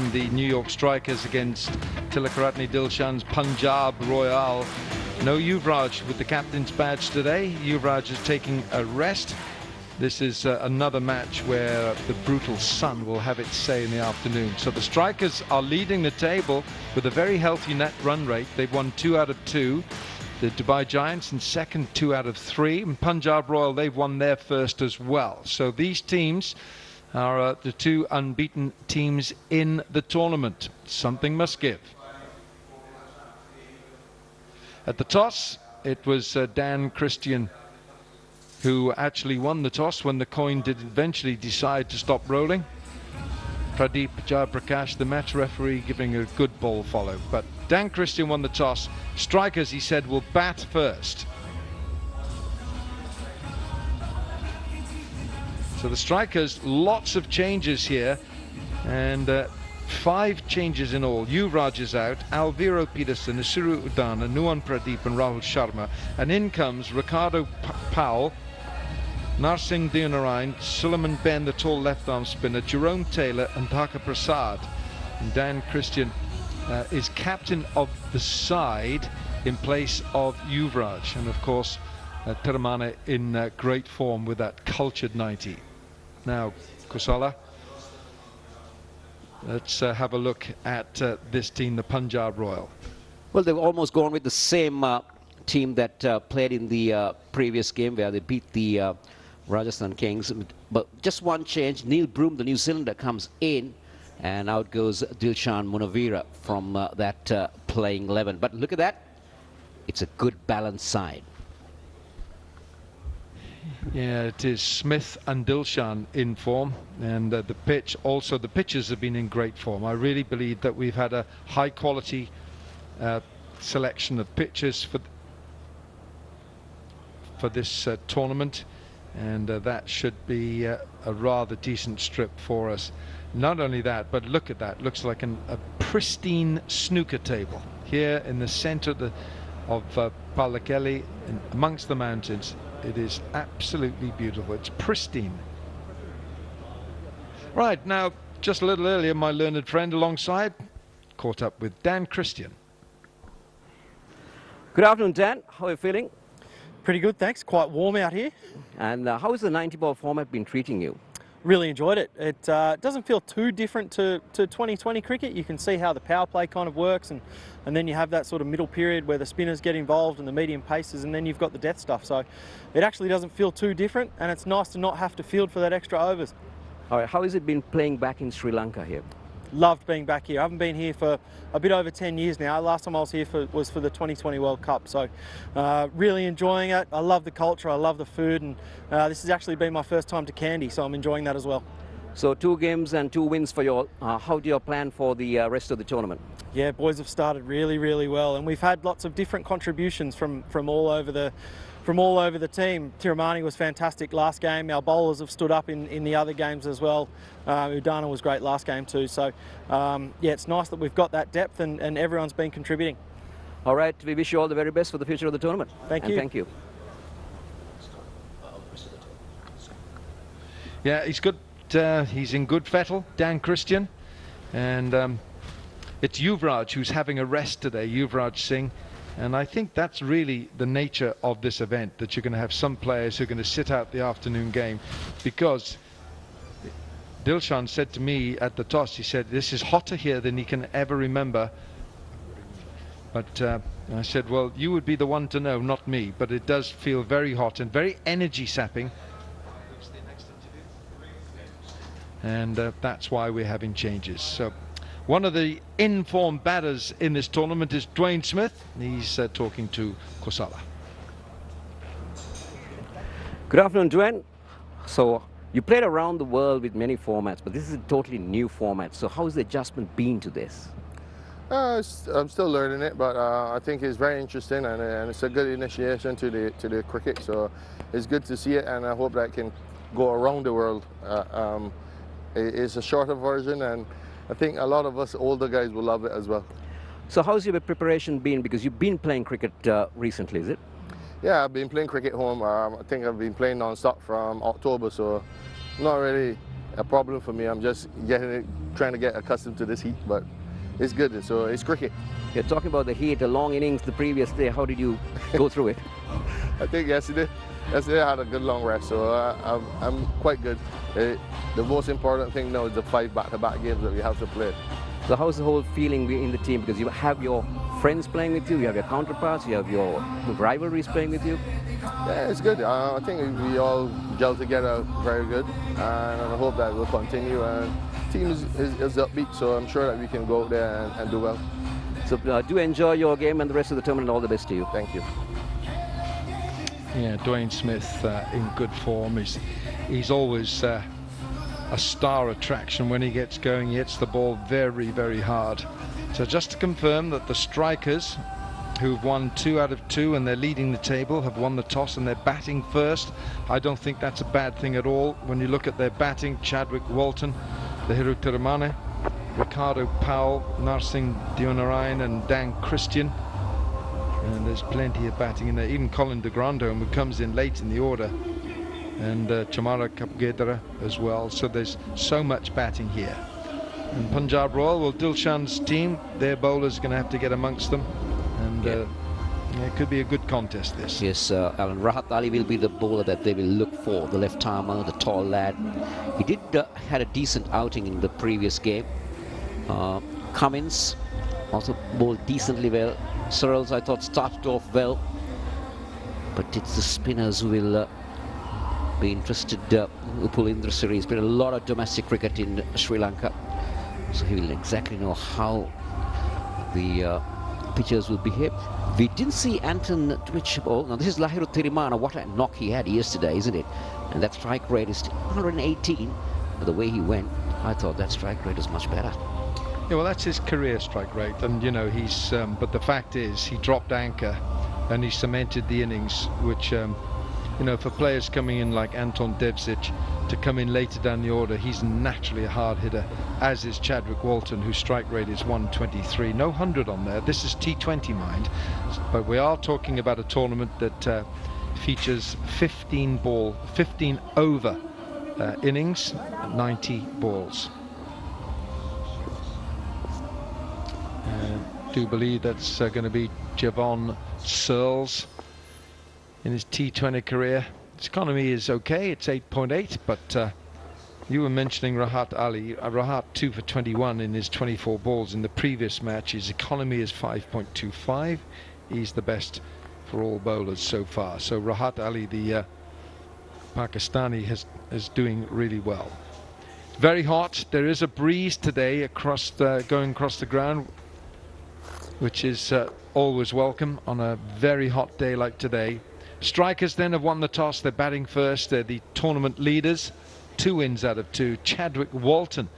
in the New York Strikers against Tillakaratne Dilshan's Punjab Royal. No Yuraj with the captain's badge today. Yuraj is taking a rest. This is another match where the brutal sun will have its say in the afternoon. So the Strikers are leading the table with a very healthy net run rate. They've won 2 out of 2. The Dubai Giants in second, 2 out of 3. And Punjab Royal, they've won their first as well. So these teams are the 2 unbeaten teams in the tournament. Something must give. At the toss, it was Dan Christian who actually won the toss when the coin did eventually decide to stop rolling. Pradeep Jayaprakash, the match referee, giving a good ball follow. But Dan Christian won the toss. Strikers, he said, will bat first. So the Strikers, lots of changes here, and 5 changes in all. Yuraj is out, Alviro Peterson, Isuru Udana, Nuwan Pradeep and Rahul Sharma. And in comes Ricardo Powell, Narsingh Deonarayan, Suleiman Ben, the tall left-arm spinner, Jerome Taylor and Dhaka Prasad. And Dan Christian is captain of the side in place of Yuvraj. And of course, Tiramane in great form with that cultured 90. Now, Kusala, let's have a look at this team, the Punjab Royal. Well, they've almost gone with the same team that played in the previous game where they beat the Rajasthan Kings. But just one change. Neil Broom, the New Zealander, comes in, and out goes Dilshan Munavira from that playing 11. But look at that. It's a good balanced side. Yeah, it is Smith and Dilshan in form, and the pitch, also the pitchers have been in great form. I really believe that we've had a high quality selection of pitchers for this tournament, and that should be a rather decent strip for us. Not only that, but look at that, looks like a pristine snooker table here in the center of Pallakeli, amongst the mountains. It is absolutely beautiful. It's pristine. Right, now, just a little earlier, my learned friend alongside caught up with Dan Christian. Good afternoon, Dan. How are you feeling? Pretty good, thanks. Quite warm out here. And how has the 90-ball format been treating you? Really enjoyed it. It doesn't feel too different to 2020 cricket. You can see how the power play kind of works, and then you have that sort of middle period where the spinners get involved and the medium paces, and then you've got the death stuff. So it actually doesn't feel too different, and it's nice to not have to field for that extra overs. All right, how has it been playing back in Sri Lanka here? Loved being back here. I haven't been here for a bit over 10 years now. Last time I was here was for the 2020 World Cup. So really enjoying it. I love the culture, I love the food, and this has actually been my first time to Kandy, so I'm enjoying that as well. So 2 games and 2 wins for you all. How do you plan for the rest of the tournament? Yeah, boys have started really, really well, and we've had lots of different contributions from all over the team. Tiramani was fantastic last game. Our bowlers have stood up in the other games as well. Udana was great last game too. So yeah, it's nice that we've got that depth, and everyone's been contributing. All right, we wish you all the very best for the future of the tournament. Thank you. Thank you. Yeah, he's good. He's in good fettle, Dan Christian, and it's Yuvraj who's having a rest today, Yuvraj Singh. And I think that's really the nature of this event, that you're going to have some players who are going to sit out the afternoon game, because Dilshan said to me at the toss, he said, this is hotter here than he can ever remember. But I said, well, you would be the one to know, not me. But it does feel very hot and very energy sapping. And that's why we're having changes. So one of the in-form batters in this tournament is Dwayne Smith. He's talking to Kosala. Good afternoon, Dwayne. So you played around the world with many formats, but this is a totally new format. So how has the adjustment been to this? I'm still learning it, but I think it's very interesting, and it's a good initiation to the cricket. So it's good to see it, and I hope that can go around the world. It's a shorter version, and I think a lot of us older guys will love it as well. So how's your preparation been? Because you've been playing cricket recently, is it? Yeah, I've been playing cricket home. I think I've been playing non-stop from October, so not really a problem for me. I'm just trying to get accustomed to this heat, but it's good. So it's cricket. You're talking about the heat, the long innings the previous day. How did you go through it? I think yesterday I had a good long rest, so I'm quite good. The most important thing now is the 5 back-to-back games that we have to play. So how's the whole feeling in the team? Because you have your friends playing with you, you have your counterparts, you have your rivalries playing with you. Yeah, it's good. I think we all gel together very good, and I hope that will continue. And the team is upbeat, so I'm sure that we can go out there and do well. So do enjoy your game and the rest of the tournament. All the best to you. Thank you. Yeah, Dwayne Smith in good form. He's always a star attraction when he gets going. He hits the ball very, very hard. So just to confirm that the strikers, who've won 2 out of 2 and they're leading the table, have won the toss and they're batting first. I don't think that's a bad thing at all. When you look at their batting, Chadwick Walton, Lahiru Tirumane, Ricardo Powell, Narsingh Deonarayan and Dan Christian. And there's plenty of batting in there. Even Colin de Grandhomme, who comes in late in the order. And Chamara Kapgedra as well. So there's so much batting here. And Punjab Royal, well, Dilshan's team, their bowlers are going to have to get amongst them. And yeah, it could be a good contest, this. Yes, Alan. Rahat Ali will be the bowler that they will look for. The left-armer, the tall lad. He did had a decent outing in the previous game. Cummins also bowled decently well. Searles, I thought, started off well. But it's the spinners who will be interested. Upul Indrasiri. There's been a lot of domestic cricket in Sri Lanka. So he will exactly know how the pitchers will behave. We didn't see Anton Twitch ball. Now this is Lahiru Tirumane. What a knock he had yesterday, isn't it? And that strike rate is 118. But the way he went, I thought that strike rate was much better. Yeah, well, that's his career strike rate, and you know he's. But the fact is, he dropped anchor, and he cemented the innings, which, you know, for players coming in like Anton Devzic to come in later down the order, he's naturally a hard hitter, as is Chadwick Walton, whose strike rate is 123. No 100 on there. This is T20, mind, but we are talking about a tournament that features 15 over innings, 90 balls. Do believe that's going to be Javon Searles in his T20 career. His economy is okay, it's 8.8, but you were mentioning Rahat Ali. Rahat 2 for 21 in his 24 balls in the previous match. His economy is 5.25. He's the best for all bowlers so far. So Rahat Ali, the Pakistani, is doing really well. Very hot. There is a breeze today across going across the ground, which is always welcome on a very hot day like today. Strikers then have won the toss. They're batting first. They're the tournament leaders. 2 wins out of 2. Chadwick Walton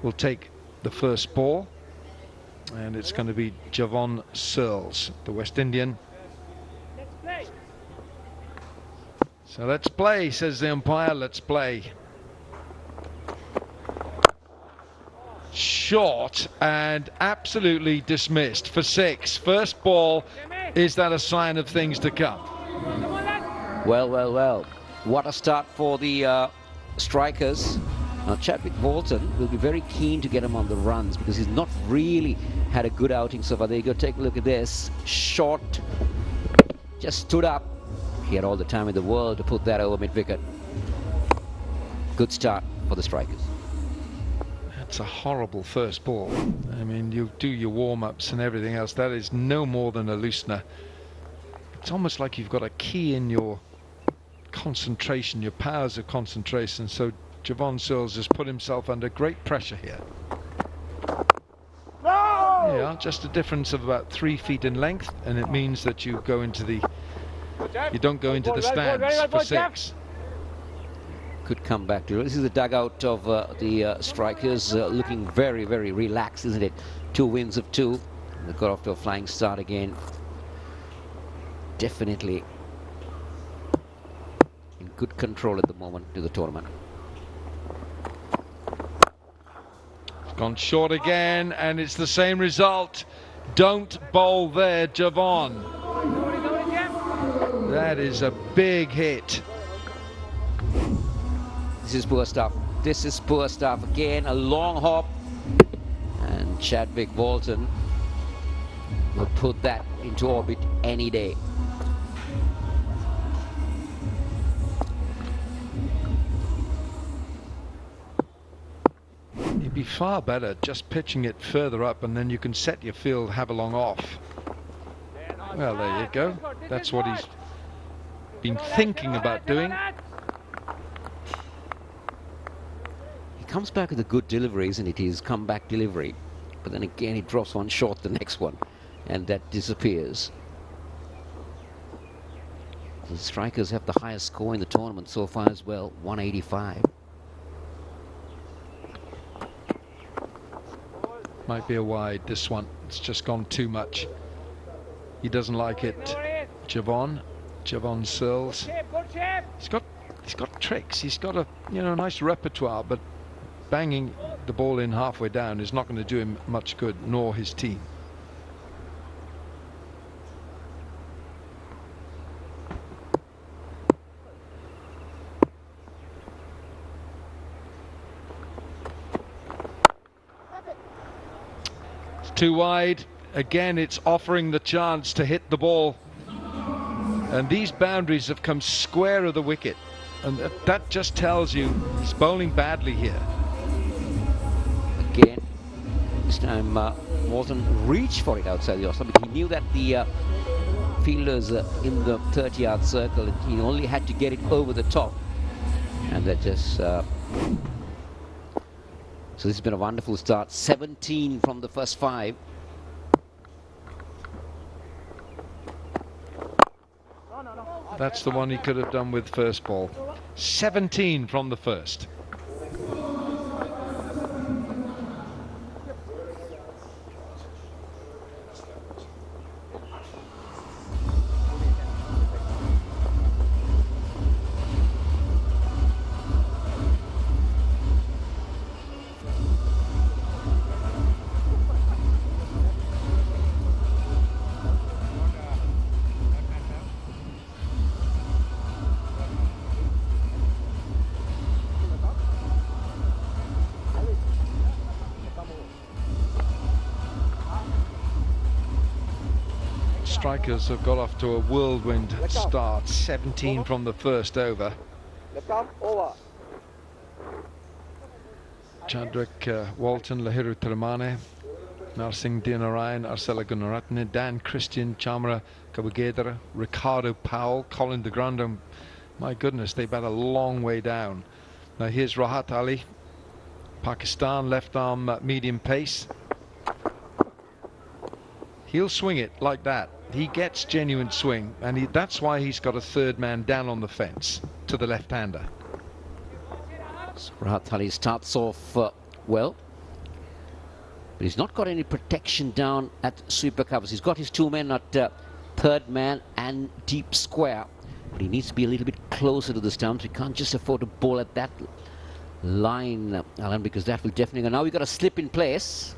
will take the first ball, and it's going to be Javon Searles, the West Indian. Let's play. So let's play, says the umpire. Let's play. Short and absolutely dismissed for 6. First ball. Is that a sign of things to come? Well, well, well. What a start for the strikers. Now Chadwick Walton will be very keen to get him on the runs because he's not really had a good outing so far. There you go, take a look at this. Short, just stood up. He had all the time in the world to put that over mid-wicket. Good start for the strikers. It's a horrible first ball. I mean, you do your warm-ups and everything else. That is no more than a loosener. It's almost like you've got a key in your concentration, your powers of concentration. So Javon Searles has put himself under great pressure here. No! Yeah, just a difference of about 3 feet in length, and it means that you go into the. You don't go into the stands for 6. Could come back to. This is the dugout of the strikers, looking very, very relaxed, isn't it? 2 wins of 2. They got off to a flying start again. Definitely in good control at the moment to the tournament. It's gone short again, and it's the same result. Don't bowl there, Javon. That is a big hit. This is poor stuff. this is poor stuff. Again, a long hop. And Chadwick Walton will put that into orbit any day. You'd be far better just pitching it further up, and then you can set your field, have a long off. Well, there you go. That's what he's been thinking about doing. He comes back with a good delivery, isn't it? His comeback delivery. But then again, he drops one short the next one, and that disappears. The strikers have the highest score in the tournament so far as well, 185. Might be a wide, this one. It's just gone too much. He doesn't like it. Javon Searles. He's got tricks. He's got a nice repertoire, but banging the ball in halfway down is not going to do him much good, nor his team. It's too wide. Again, it's offering the chance to hit the ball. And these boundaries have come square of the wicket. And that just tells you he's bowling badly here. Again, this time Walton reached for it outside the off, but he knew that the fielders in the 30-yard circle, he only had to get it over the top. And that just... so this has been a wonderful start. 17 from the first 5. That's the one he could have done with first ball. 17 from the first. Strikers have got off to a whirlwind start. 17 from the first over. Chadwick Walton, Lahiru Tillakaratne, Narsingh Dinarayan, Arsela Gunaratne, Dan Christian, Chamara Kabagedra, Ricardo Powell, Colin de Grandon. My goodness, they've had a long way down. Now here's Rahat Ali, Pakistan, left arm medium pace. He'll swing it like that. He gets genuine swing, and that's why he's got a third man down on the fence to the left-hander. So Rahat Ali starts off well, but he's not got any protection down at super covers. He's got his 2 men at third man and deep square, but he needs to be a little bit closer to the stumps. We can't just afford to bowl at that line, Alan, because that will definitely go. Now we've got a slip in place.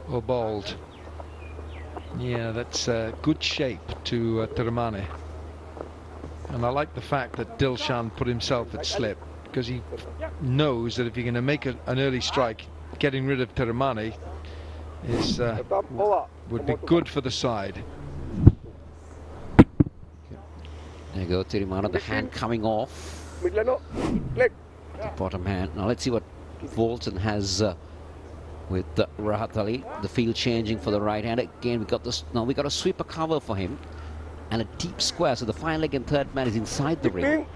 Or bowled. Yeah, that's good shape to Tillakaratne. And I like the fact that Dilshan put himself at slip, because he knows that if you're going to make an early strike, getting rid of Tillakaratne is would be good for the side. There you go, Tillakaratne, the hand coming off. The bottom hand. Now let's see what Walton has with Rahat Ali. The field changing for the right hand. Again, we got this. Now we got a sweeper cover for him and a deep square. So the fine leg and third man is inside the ring.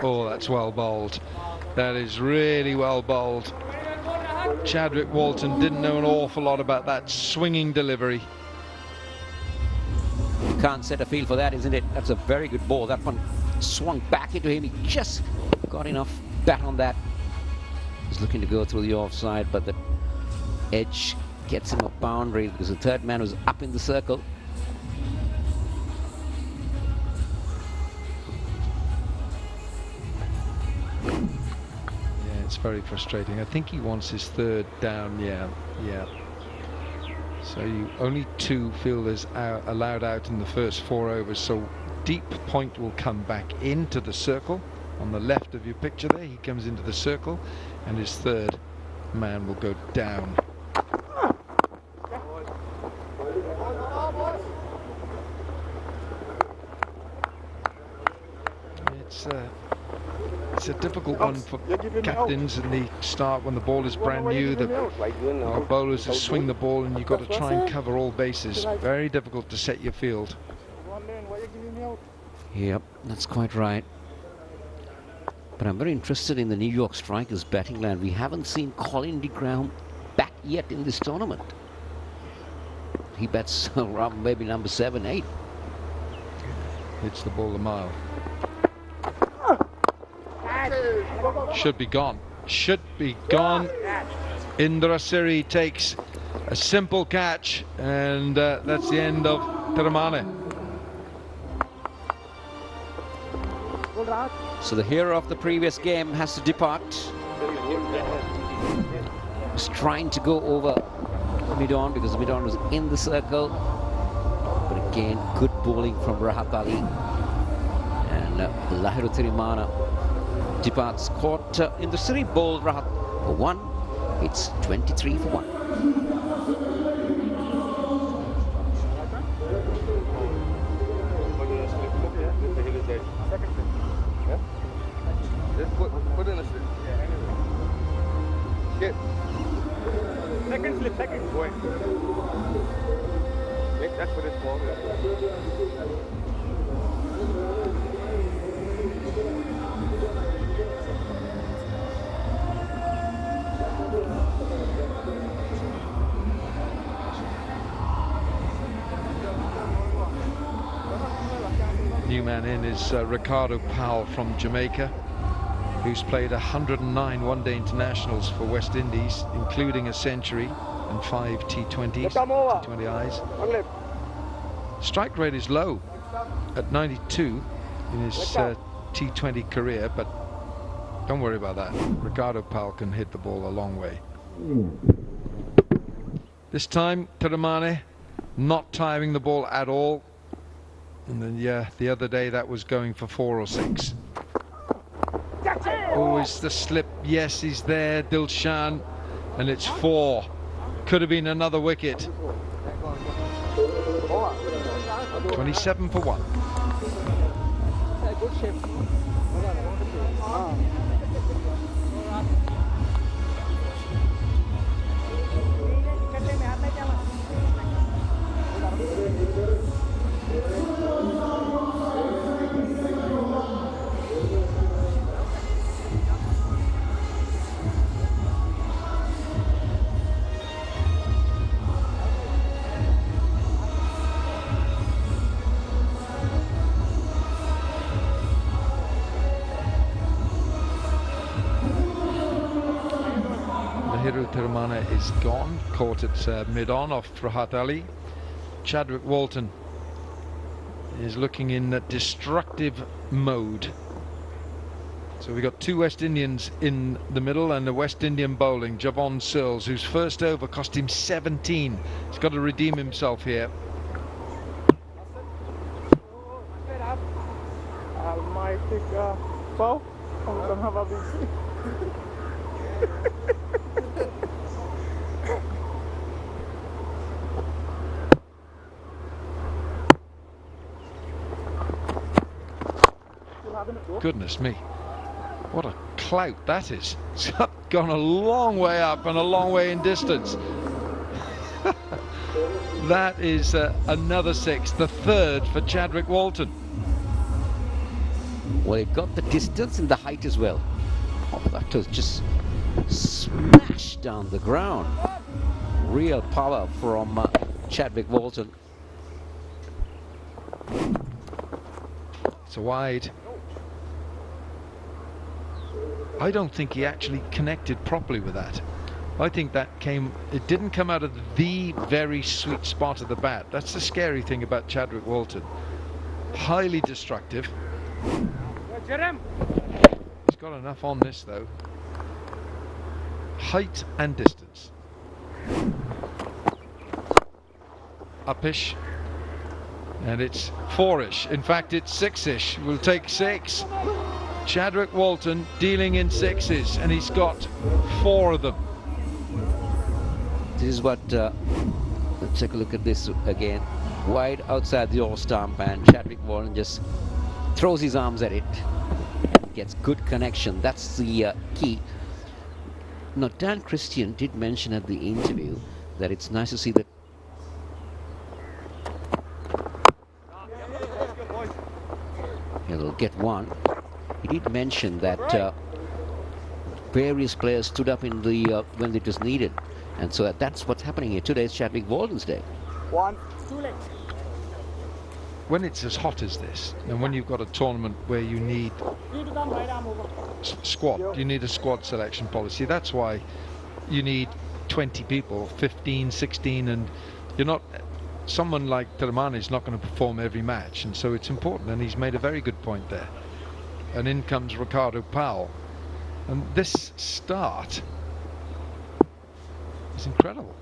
Oh, that's well bowled. That is really well bowled. Chadwick Walton didn't know an awful lot about that swinging delivery. You can't set a field for that, isn't it? That's a very good ball. That one swung back into him. He just got enough bat on that He's looking to go through the offside, but the edge gets him a boundary because the third man was up in the circle. Yeah, it's very frustrating. I think he wants his third down. Yeah. So only 2 fielders allowed out in the first 4 overs. So deep point will come back into the circle on the left of your picture there. He comes into the circle, and his third man will go down. It's a difficult one for captains in the start when the ball is brand new. The bowlers who swing the ball, and you've got to try and cover all bases. Very difficult to set your field. Yep, that's quite right. But I'm very interested in the New York Strikers batting line. We haven't seen Colin de Graham bat yet in this tournament. He bats around maybe number 7, 8. Hits the ball a mile. Should be gone. Should be gone. Indrasiri takes a simple catch, and that's the end of Tillakaratne. So the hero of the previous game has to depart. Was trying to go over mid-on because mid-on was in the circle. But again, good bowling from Rahat Ali. And Lahiru Tillakaratne departs caught in the Indrasiri, bowled Rahat for 1. It's 23 for 1. Put in a slip. Get. Second slip, second. Go ahead. That's for this ball. New man in is Ricardo Powell from Jamaica, who's played 109 one-day internationals for West Indies, including a century and 5 T20s, T20Is. Strike rate is low at 92 in his T20 career, but don't worry about that. Ricardo Powell can hit the ball a long way. This time, Tillakaratne not timing the ball at all. And then, yeah, the other day that was going for 4 or 6. Always the slip. Yes, he's there, Dilshan, and it's 4. Could have been another wicket. 27 for 1. Tillakaratne is gone, caught at mid-on off Rahat Ali. Chadwick Walton is looking in destructive mode. So we've got 2 West Indians in the middle and the West Indian bowling. Javon Searles, whose first over cost him 17. He's got to redeem himself here. My pick, bow. Goodness me, what a clout that is. It's gone a long way up and a long way in distance. That is another 6, the 3rd for Chadwick Walton. Well, it got the distance and the height as well. Oh, that was just smashed down the ground. Real power from Chadwick Walton. It's a wide. I don't think he actually connected properly with that. I think that it didn't come out of the very sweet spot of the bat. That's the scary thing about Chadwick Walton. Highly destructive. He's got enough on this though. Height and distance. Upish. And it's 4-ish. In fact, it's 6-ish. We'll take 6. Chadwick Walton dealing in 6s, and he's got 4 of them. This is what, let's take a look at this again. Wide outside the all-stump, and Chadwick Walton just throws his arms at it. Gets good connection. That's the key. Now, Dan Christian did mention at the interview that it's nice to see that he'll get one. He did mention that various players stood up in the when it was needed, and so that's what's happening here. Today is Chadwick Walton's day. 1, 2 legs. When it's as hot as this, and when you've got a tournament where you need squad, you need a squad selection policy. That's why you need 20 people, 15, 16, and you're not. Someone like Tillakaratne is not going to perform every match, and so it's important, and he's made a very good point there. And in comes Ricardo Powell, and this start is incredible.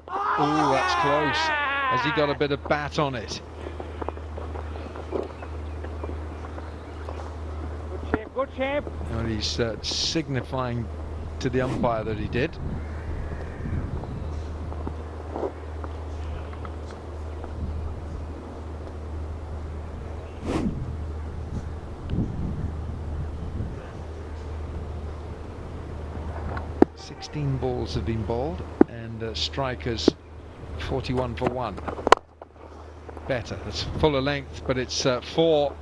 Oh, that's close. Has he got a bit of bat on it? Good shape, good shape. And he's signifying to the umpire that he did. Balls have been bowled, and strikers 41 for 1. Better. It's fuller length, but it's 4.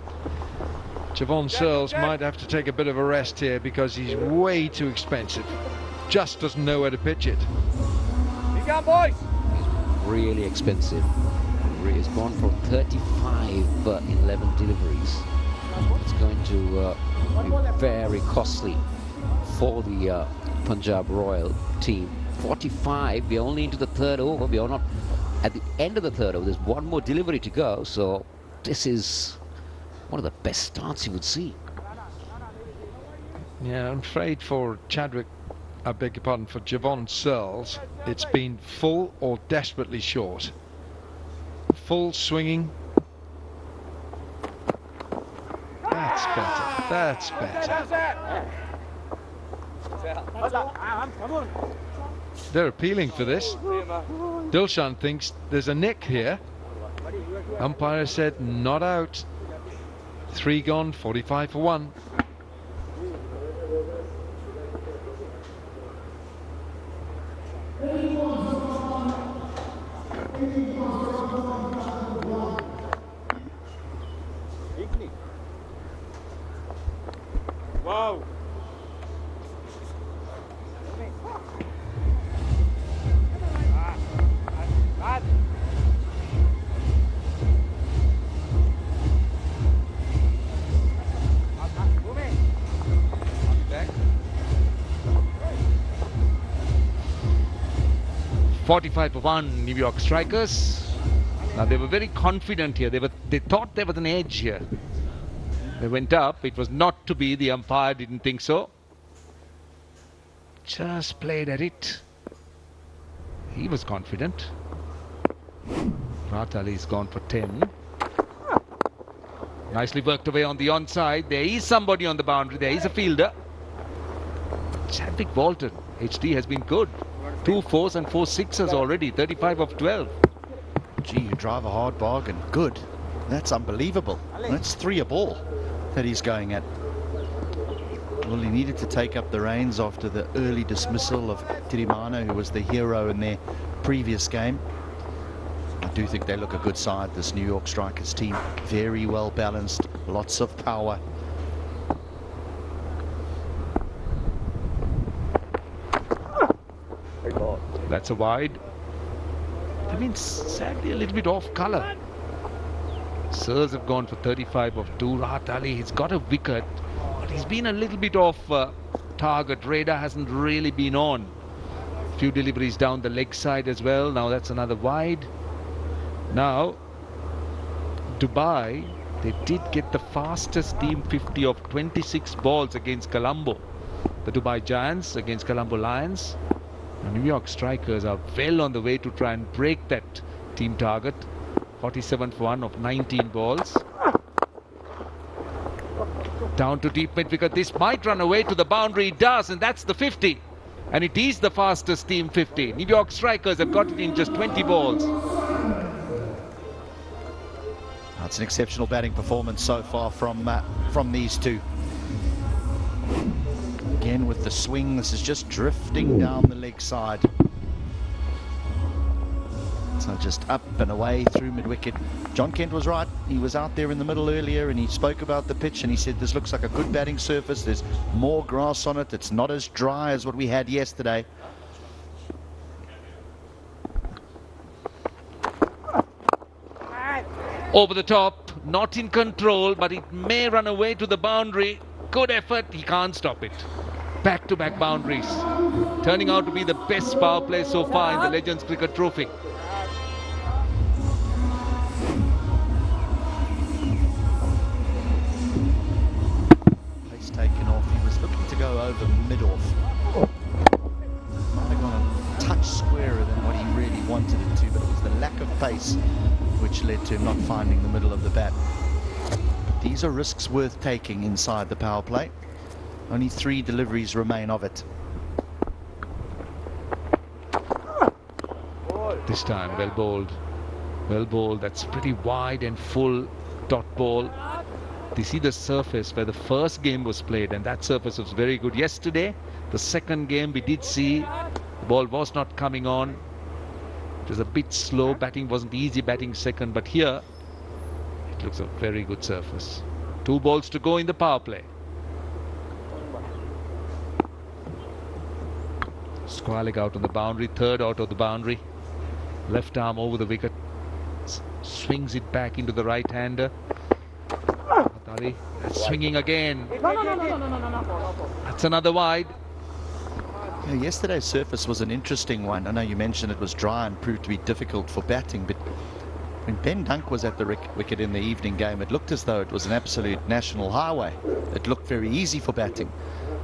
Javon Searles might have to take a bit of a rest here because he's way too expensive. Just doesn't know where to pitch it. Big up, boys. Really expensive. He's gone for 35 in 11 deliveries. It's going to be very costly for the Punjab Royal team. 45. We're only into the 3rd over. We are not at the end of the 3rd over. There's one more delivery to go. So this is one of the best starts you would see. Yeah, I'm afraid for Chadwick, I beg your pardon, for Javon Searles, it's been full or desperately short. Full swinging. That's better. That's better. They're appealing for this. Dilshan thinks there's a nick here. Umpire said not out. 3 gone, 45 for 1. Wow. 45 for 1, New York Strikers. Now they were very confident here. They thought there was an edge here. They went up. It was not to be. The umpire didn't think so. Just played at it. He was confident. Ratali's gone for 10. Nicely worked away on the onside. There is somebody on the boundary. There is a fielder. Chadwick Walton, HD, has been good. 2 4s and 4 6s already. 35 of 12. Gee, you drive a hard bargain. Good. That's unbelievable. That's 3 a ball that he's going at. Well, he needed to take up the reins after the early dismissal of Tillakaratne, who was the hero in their previous game. I do think they look a good side, this New York Strikers team. Very well balanced, lots of power. That's a wide. I mean, sadly a little bit off colour. Sirs have gone for 35 of 2. Rahat Ali, he's got a wicket, but he's been a little bit off target. Radar hasn't really been on. Few deliveries down the leg side as well. Now that's another wide. Now Dubai, they did get the fastest team 50 of 26 balls against Colombo. The Dubai Giants against Colombo Lions. The New York Strikers are well on the way to try and break that team target. 47 for 1 of 19 balls. Down to deep mid wicket. This might run away to the boundary. It does, and that's the 50. And it is the fastest team 50. New York Strikers have got it in just 20 balls. That's an exceptional batting performance so far from these two. Again with the swing, this is just drifting down the leg side. So just up and away through mid-wicket. John Kent was right. He was out there in the middle earlier and he spoke about the pitch and he said this looks like a good batting surface. There's more grass on it. It's not as dry as what we had yesterday. Over the top, not in control, but it may run away to the boundary. Good effort, he can't stop it. Back-to-back boundaries. Turning out to be the best power play so far in the Legends Cricket Trophy. Place taken off. He was looking to go over mid-off. Might have gone a touch squarer than what he really wanted it to, but it was the lack of pace which led to him not finding the middle of the bat. But these are risks worth taking inside the power play. Only 3 deliveries remain of it. This time, well bowled. Well bowled. That's pretty wide and full dot ball. You see the surface where the first game was played, and that surface was very good. Yesterday, the second game, we did see the ball was not coming on. It was a bit slow. Batting wasn't easy, batting second. But here, it looks a very good surface. 2 balls to go in the power play. Square leg out on the boundary, third out of the boundary. Left arm over the wicket. Swings it back into the right-hander. Swinging again. That's another wide. Yeah, yesterday's surface was an interesting one. I know you mentioned it was dry and proved to be difficult for batting, but when Ben Dunk was at the wicket in the evening game, it looked as though it was an absolute national highway. It looked very easy for batting.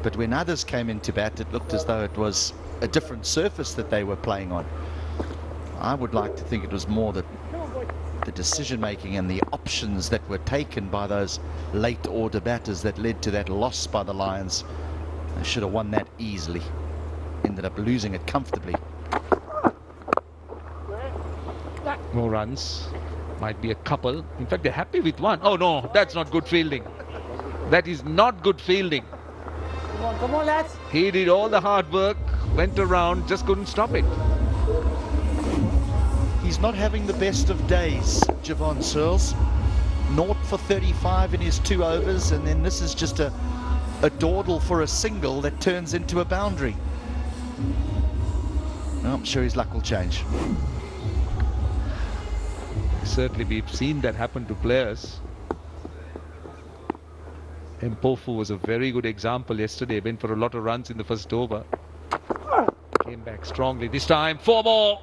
But when others came into bat, it looked as though it was a different surface that they were playing on. I would like to think it was more the decision-making and the options that were taken by those late-order batters that led to that loss by the Lions. They should have won that easily. Ended up losing it comfortably. More runs. Might be a couple. In fact, they're happy with one. Oh no, that's not good fielding. That is not good fielding. Come on, lads. He did all the hard work, went around, just couldn't stop it. He's not having the best of days, Javon Searles. 0 for 35 in his 2 overs, and then this is just a dawdle for a single that turns into a boundary. No, I'm sure his luck will change. Certainly, we've seen that happen to players. Mpofu was a very good example yesterday. Went for a lot of runs in the first over. Came back strongly. This time, 4 more.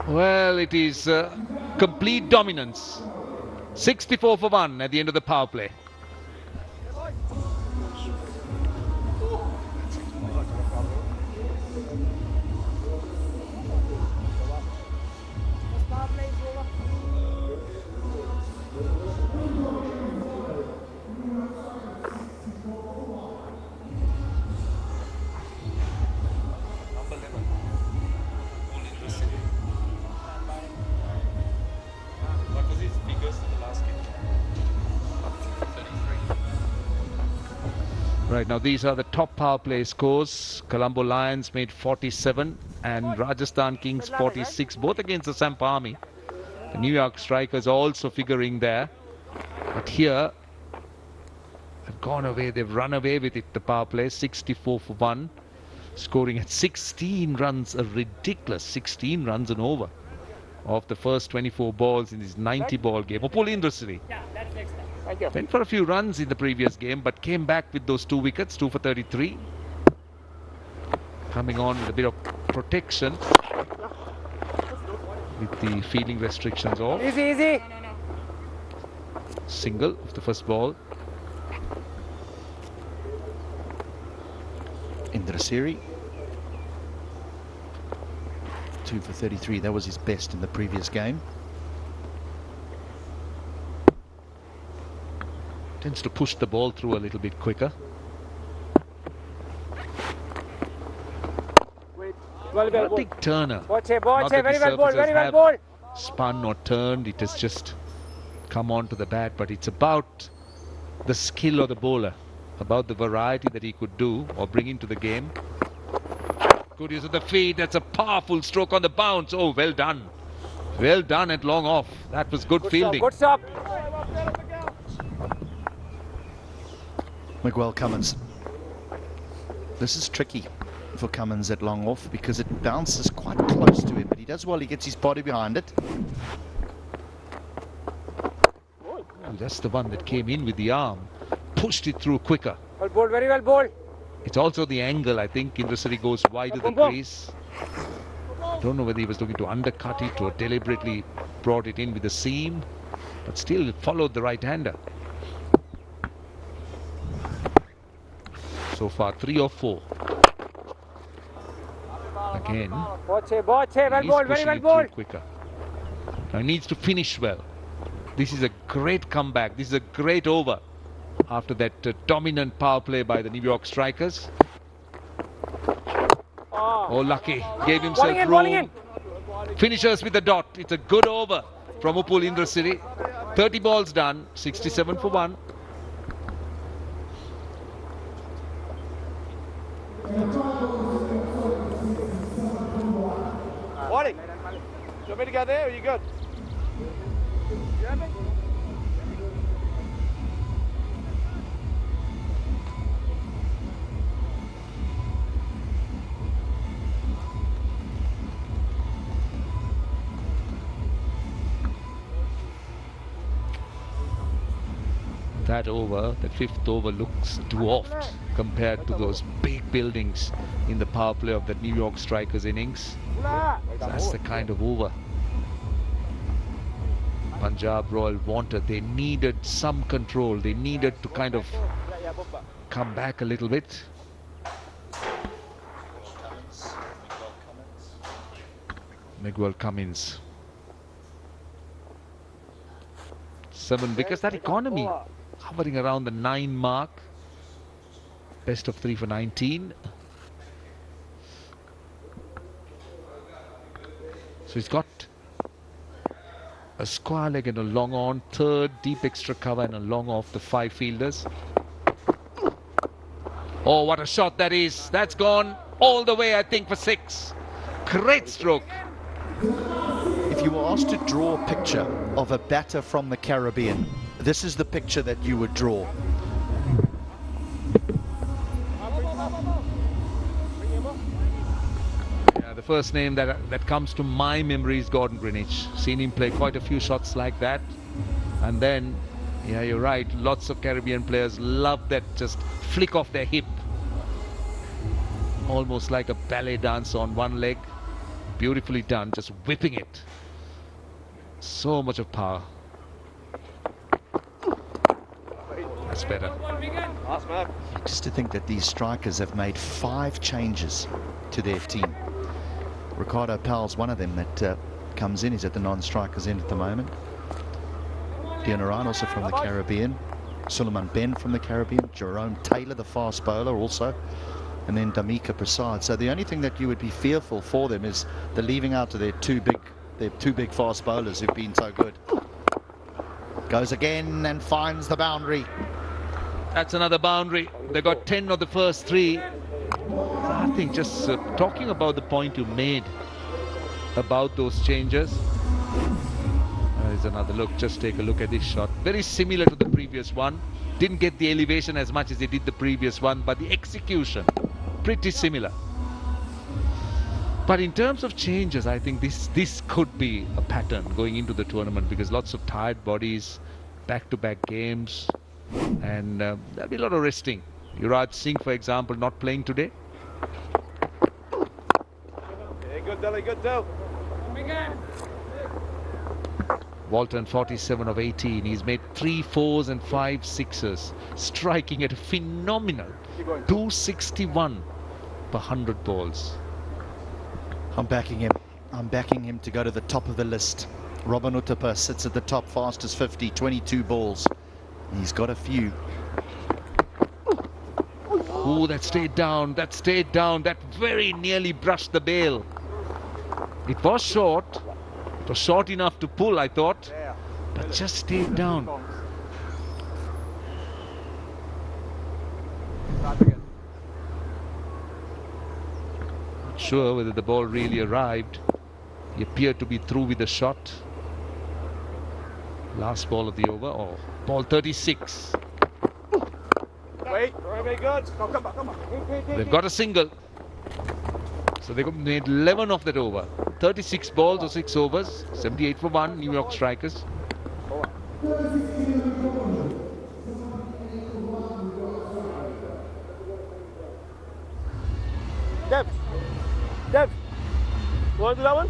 Well, it is complete dominance. 64 for 1 at the end of the power play. Right, now these are the top power play scores. Colombo Lions made 47 and Rajasthan Kings 46, both against the Samp Army. The New York Strikers also figuring there. But here, they've gone away, they've run away with it, the power play, 64 for 1. Scoring at 16 runs, a ridiculous 16 runs and over of the first 24 balls in this 90 ball game. Indrasiri. Yeah, that's next time. Went for a few runs in the previous game, but came back with those 2 wickets, 2 for 33. Coming on with a bit of protection with the fielding restrictions off. Easy, easy. Single of the first ball. Indrasiri. 2 for 33. That was his best in the previous game. Tends to push the ball through a little bit quicker. Well, I don't think Turner, Boche, not that very the well ball, surfaces very well have ball. spun or turned, it has just come onto the bat, but it's about the skill of the bowler, about the variety that he could do or bring into the game. Good use of the feet. That's a powerful stroke on the bounce. Oh, well done. Well done at long off. That was good fielding. Good stop. Miguel Cummins. This is tricky for Cummins at long off because it bounces quite close to him, but he does well. He gets his body behind it. Oh, that's the one that came in with the arm. Pushed it through quicker. Well ball, very well ball. It's also the angle. I think Indrasiri goes wide of the crease. Don't know whether he was looking to undercut it or deliberately brought it in with the seam, but still followed the right-hander. So far 3 or 4. Again, Boche, well he's ball, very pushing well it ball. through quicker. Now he needs to finish well. This is a great comeback. This is a great over after that dominant power play by the New York strikers. Oh, lucky. Gave himself room. Finishers with the dot. It's a good over from Uppul Indrasiri. 30 balls done. 67 for 1. Waddy, do you want me to go there or are you good? You have me? That over, that 5th over, looks dwarfed compared to those big buildings in the power play of the New York strikers innings. That's the kind of over Punjab Royal wanted. They needed some control. They needed to kind of come back a little bit. Miguel Cummins. 7 wickets. That economy hovering around the 9 mark. Best of 3 for 19. So he's got a square leg and a long on, 3rd, deep extra cover and a long off the 5 fielders. Oh, what a shot that is. That's gone all the way, I think, for 6. Great stroke. If you were asked to draw a picture of a batter from the Caribbean, this is the picture that you would draw. Yeah, the first name that comes to my memory is Gordon Greenwich. Seen him play quite a few shots like that. And then, yeah, you're right, lots of Caribbean players love that just flick off their hip. Almost like a ballet dance on one leg. Beautifully done, just whipping it. So much of power. That's better. Just to think that these strikers have made 5 changes to their team. Ricardo Powell's one of them that comes in. He's at the non-strikers end at the moment. Dionaran also from the Caribbean. Suleiman Ben from the Caribbean. Jerome Taylor, the fast bowler, also. And then Damika Prasad. So the only thing that you would be fearful for them is the leaving out of their two big fast bowlers who've been so good. Goes again and finds the boundary. That's another boundary. They got 10 of the first 3. I think just talking about the point you made about those changes. There's another look. Just take a look at this shot. Very similar to the previous one. Didn't get the elevation as much as they did the previous one, but the execution pretty similar. But in terms of changes, I think this could be a pattern going into the tournament, because lots of tired bodies, back-to-back games, and there'll be a lot of resting. Yuraj Singh, for example, not playing today. Yeah, good, Dilly, good, Dill. Walton 47 of 18. He's made 3 4s and 5 6s, striking at a phenomenal 261 per 100 balls. I'm backing him. I'm backing him to go to the top of the list. Robin Uthappa sits at the top, fastest 50, 22 balls. He's got a few. Oh, that stayed down. That stayed down. That very nearly brushed the bail. It was short. It was short enough to pull, I thought, but just stayed down. Not sure whether the ball really arrived. He appeared to be through with the shot. Last ball of the over. Oh, ball 36. Wait, very good. No, come on. They've got a single. So they made 11 of that over. 36 balls or 6 overs. 78 for 1, New York Strikers. Dev, you want to do that one?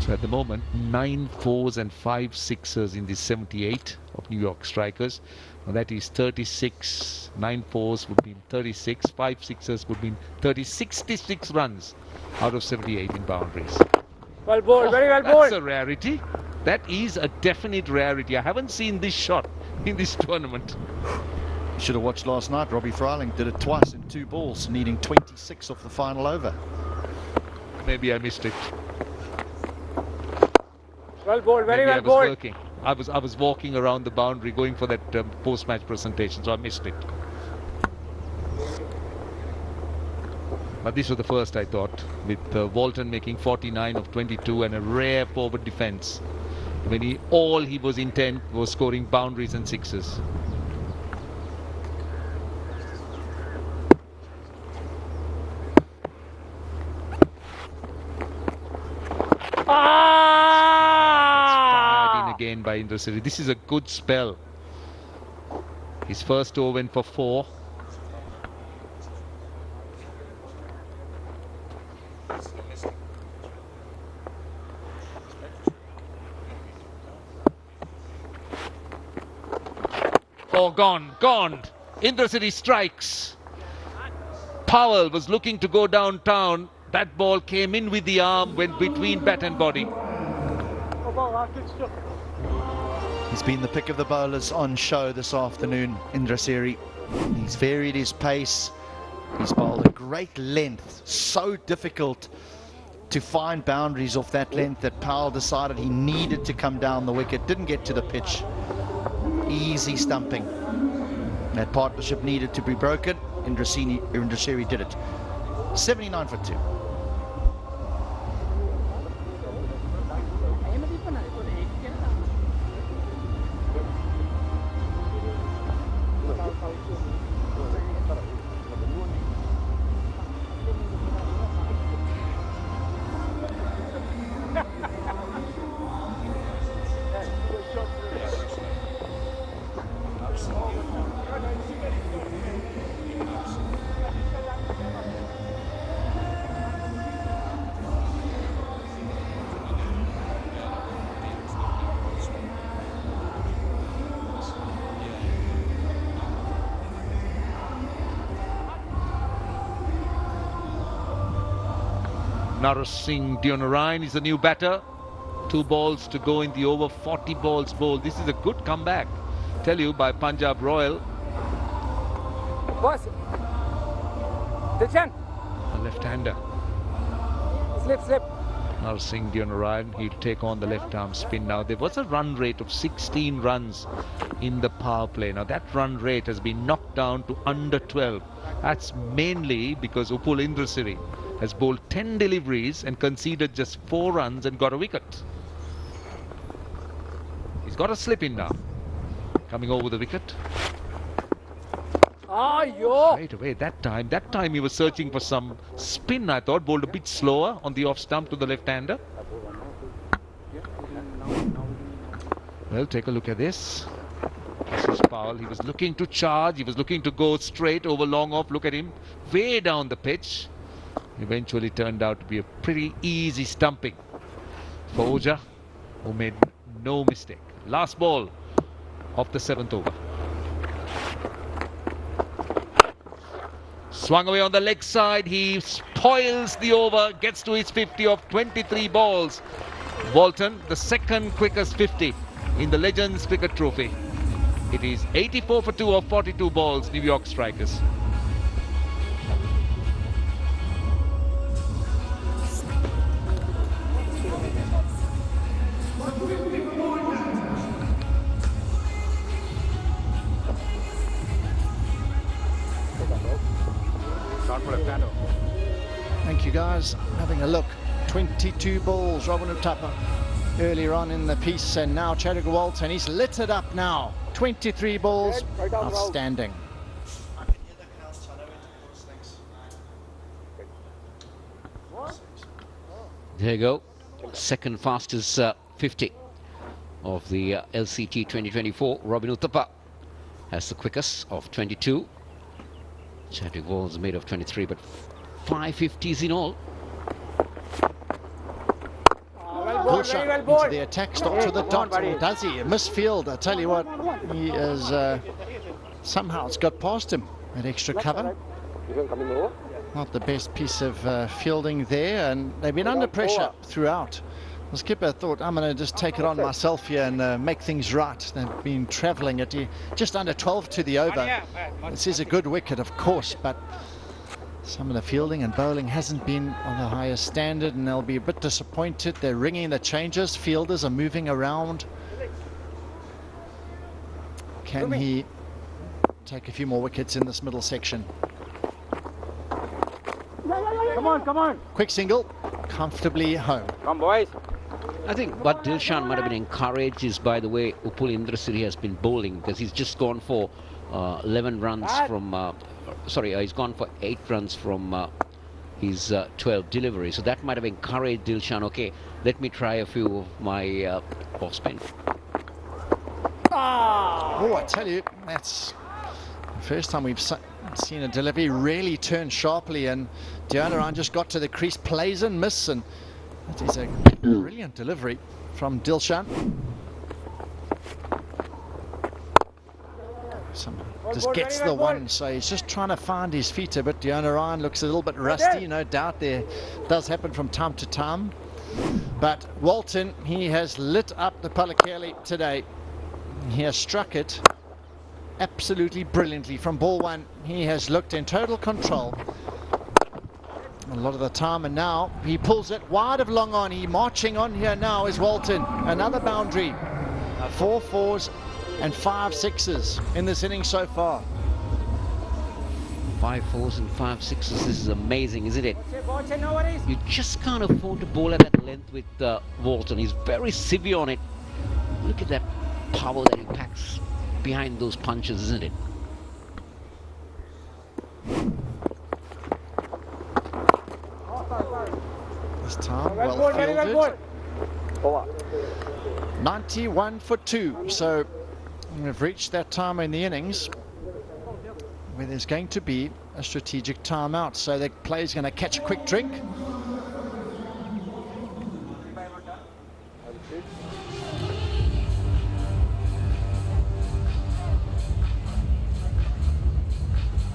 So at the moment, 9 4s and 5 6s in the 78 of New York Strikers. Now that is 36. 9 4s would mean 36. 5 6s would mean 66 runs out of 78 in boundaries. Well bowled, very well That's bowled. a rarity. That is a definite rarity. I haven't seen this shot in this tournament. You should have watched last night. Robbie Fryling did it twice in 2 balls, needing 26 off the final over. Maybe I missed it. Well bowled, very Maybe well I was bowled. working. I was walking around the boundary going for that post-match presentation, so I missed it. But this was the first, I thought, with Walton making 49 of 22 and a rare forward defence. When all he was intent was scoring boundaries and sixes. Fired in again by Indrasiri. This is a good spell. His first over went for 4. Oh, gone. Indrasiri strikes. Powell was looking to go downtown. That ball came in with the arm, went between bat and body. He's been the pick of the bowlers on show this afternoon, Indrasiri. He's varied his pace. He's bowled a great length. So difficult to find boundaries off that length that Powell decided he needed to come down the wicket. Didn't get to the pitch. Easy stumping. That partnership needed to be broken. Indrasiri did it. 79 for 2. Singh Dionarine is the new batter. 2 balls to go in the over, 40 balls bowled. This is a good comeback, tell you, by Punjab Royal. Boss. Dilshan. A left-hander. Slip. Singh Dionarine, he'll take on the left-arm spin now. There was a run rate of 16 runs in the power play. Now that run rate has been knocked down to under 12. That's mainly because Upul Indrasiri has bowled 10 deliveries and conceded just 4 runs and got a wicket. He's got a slip in now. Coming over the wicket. Straight away that time he was searching for some spin, I thought. Bowled a bit slower on the off stump to the left-hander. Well, take a look at this. This is Powell. He was looking to charge. He was looking to go straight over long off. Look at him. Way down the pitch. Eventually turned out to be a pretty easy stumping for Oja, who made no mistake. Last ball of the 7th over. Swung away on the leg side. He spoils the over. Gets to his 50 of 23 balls. Walton, the second quickest 50 in the Legends Cricket Trophy. It is 84 for 2 of 42 balls, New York Strikers. Thank you, guys. Having a look. 22 balls, Robin Uthappa earlier on in the piece, and now Chadwick Walton. He's lit it up now. 23 balls. Outstanding. There you go. Second fastest 50 of the LCT 2024. Robin Uthappa has the quickest of 22. Chadwick Walton's made of 23, but 5 50s in all. Dilshan into the attack, stop to the dot. Does he? A misfield. I tell you what, he is somehow it's got past him. That extra cover. Not the best piece of fielding there, and they've been under pressure throughout. The skipper thought, I'm going to just take it on myself here and make things right. They've been travelling at just under 12 to the over. This is a good wicket, of course, but some of the fielding and bowling hasn't been on the highest standard, and they'll be a bit disappointed. They're ringing the changes. Fielders are moving around. Can he take a few more wickets in this middle section? Come on, come on. Quick single, comfortably home. Come, boys. I think what Dilshan might have been encouraged is by the way Upul Indrasiri has been bowling, because he's just gone for 11 runs from he's gone for 8 runs from his 12 deliveries. So that might have encouraged Dilshan. Okay, let me try a few of my off spin. Oh, I tell you, that's the first time we've seen a delivery really turn sharply, and Dianaran just got to the crease, plays and miss, and that is a brilliant delivery from Dilshan. Just gets the one, so he's just trying to find his feet a bit. Dianaran looks a little bit rusty, no doubt. There does happen from time to time, but Walton, he has lit up the Palakeli today. He has struck it absolutely brilliantly from ball one. He has looked in total control a lot of the time, and now he pulls it wide of long on. He marching on here now is Walton. Another boundary. 4 4s and 5 6s in this inning so far. 5 4s and 5 6s. This is amazing, isn't it? You just can't afford to bowl at that length with Walton. He's very severe on it. Look at that power that he packs behind those punches, isn't it? This time well fielded. 91 for 2. So we've reached that time in the innings where there's going to be a strategic timeout. So the player's going to catch a quick drink.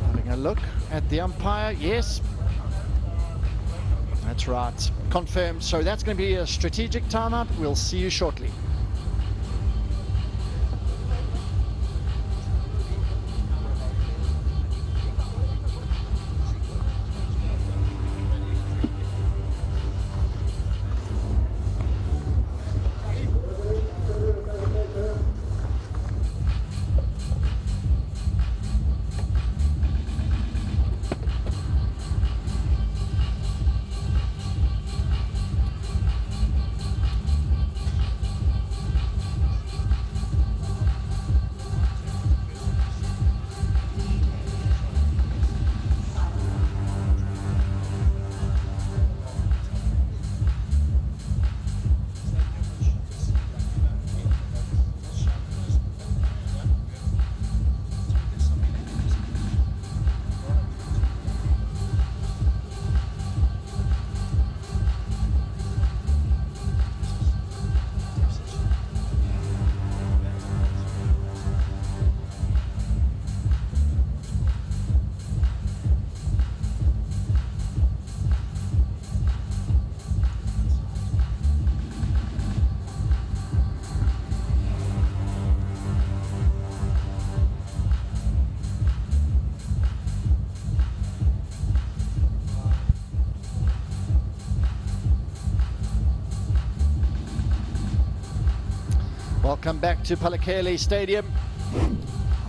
Having a look at the umpire. Yes, that's right. Confirmed. So that's going to be a strategic timeout. We'll see you shortly. Welcome back to Palakele Stadium,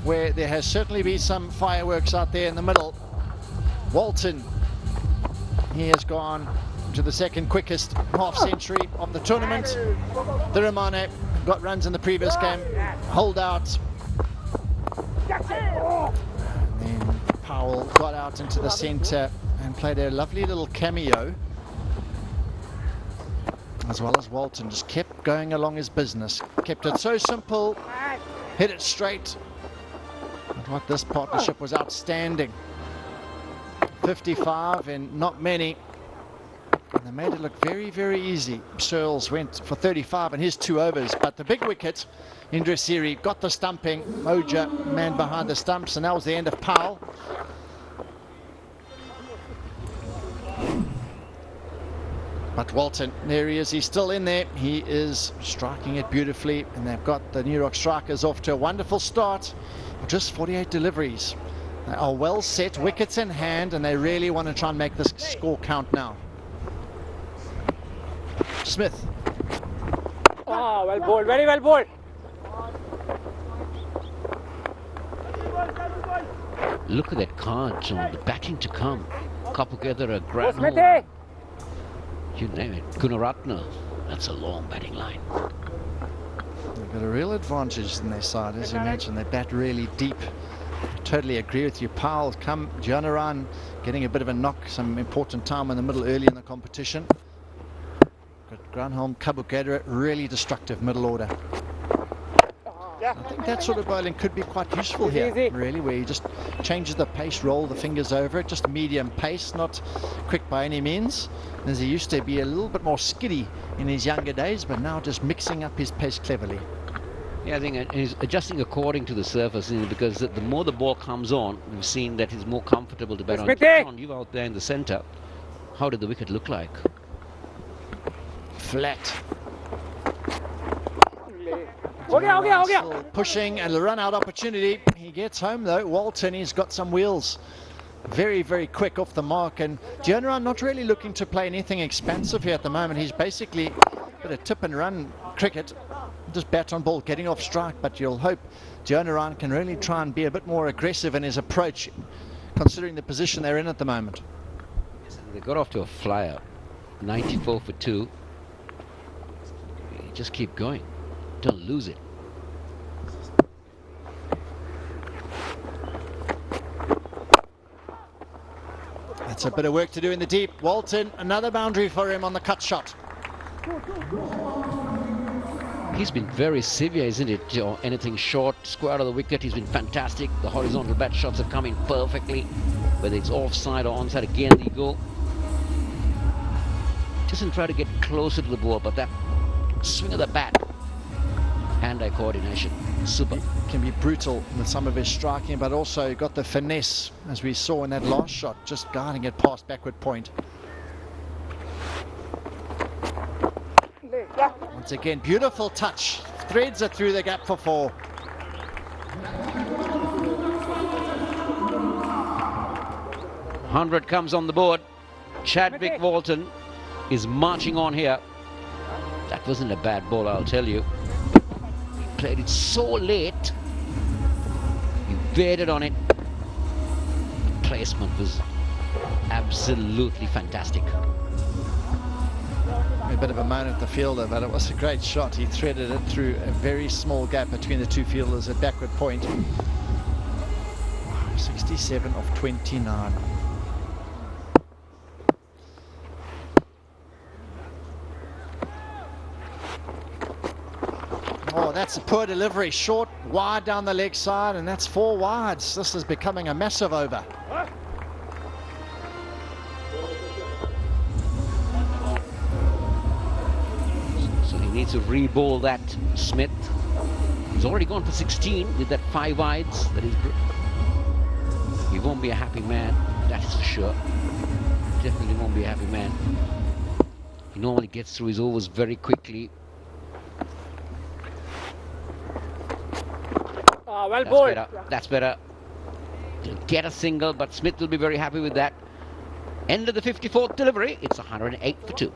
where there has certainly been some fireworks out there in the middle. Walton, he has gone to the second quickest half century of the tournament. Tillakaratne got runs in the previous game, hold out. And then Powell got out into the centre and played a lovely little cameo, as well as Walton just kept going along his business, kept it so simple, hit it straight. But what this partnership was outstanding. 55 and not many, and they made it look very, very easy. Searles went for 35 in his 2 overs, but the big wicket, Indrasiri got the stumping. Moja man behind the stumps, and that was the end of Powell. But Walton, there he is, he's still in there. He is striking it beautifully, and they've got the New York strikers off to a wonderful start. Just 48 deliveries. They are well set, wickets in hand, and they really want to try and make this score count now. Smith. Oh, well bowled, very well bowled. Look at that card, John. The batting to come. Couple together a grand home. You name it. Tillakaratne. That's a long batting line. They've got a real advantage in their side, as you mentioned. They bat really deep. Totally agree with you. Powell come Janaran getting a bit of a knock, some important time in the middle early in the competition. Got Granholm, Kabukadra, really destructive middle order. I think that sort of bowling could be quite useful here, really, where he just changes the pace, roll the fingers over it, just medium pace, not quick by any means. As he used to be a little bit more skiddy in his younger days, but now just mixing up his pace cleverly. Yeah, I think he's adjusting according to the surface, because the more the ball comes on, we've seen that he's more comfortable to bat on. John, you out there in the centre, how did the wicket look like? Flat. Okay. Pushing and a run out opportunity. He gets home though. Walton, he's got some wheels. Very, very quick off the mark, and Janaran not really looking to play anything expansive here at the moment. He's basically a bit of tip and run cricket, just bat on ball, getting off strike, but you'll hope Janaran can really try and be a bit more aggressive in his approach, considering the position they're in at the moment. They got off to a flyer, 94 for 2. You just keep going, don't lose it. That's a bit of work to do in the deep. Walton, another boundary for him on the cut shot. He's been very severe, isn't it? Anything short, square out of the wicket, he's been fantastic. The horizontal bat shots have come in perfectly, whether it's offside or onside. Again, the goal. Doesn't try to get closer to the ball, but that swing of the bat, hand-eye coordination, super. Can be brutal with some of his striking, but also got the finesse, as we saw in that last shot, just guiding it past backward point. Once again, beautiful touch, threads it through the gap for 4. $100 comes on the board. Chadwick Walton is marching on here. That wasn't a bad ball, I'll tell you. He played it so late. He waited on it. The placement was absolutely fantastic. A bit of a moan at the fielder, but it was a great shot. He threaded it through a very small gap between the two fielders at backward point. 67 of 29. Oh, that's a poor delivery. Short, wide down the leg side, and that's 4 wides. This is becoming a massive over. So he needs to re-ball that, Smith. He's already gone for 16 with that 5 wides. That is, he won't be a happy man, that is for sure. Definitely won't be a happy man. He normally gets through his overs very quickly. Well bowled. That's better. He'll get a single, but Smith will be very happy with that. End of the 54th delivery. It's 108 for 2.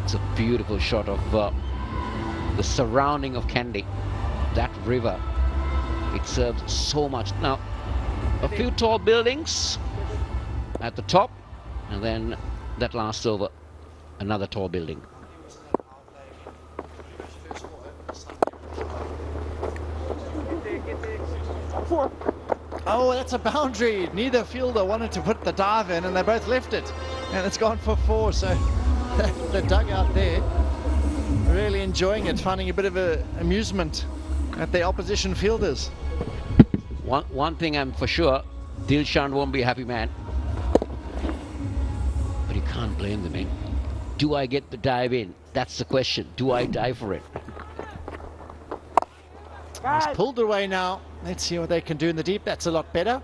It's a beautiful shot of the surrounding of Kandy. That river, it serves so much. Now, a few tall buildings at the top, and then that lasts over another tall building. Oh, that's a boundary. Neither fielder wanted to put the dive in, and they both left it. And it's gone for 4, so the dugout there really enjoying it, finding a bit of amusement at the opposition fielders. One thing I'm for sure, Dilshan won't be a happy man. But you can't blame them, eh? Do I get the dive in? That's the question. Do I dive for it? He's pulled away now. Let's see what they can do in the deep. That's a lot better.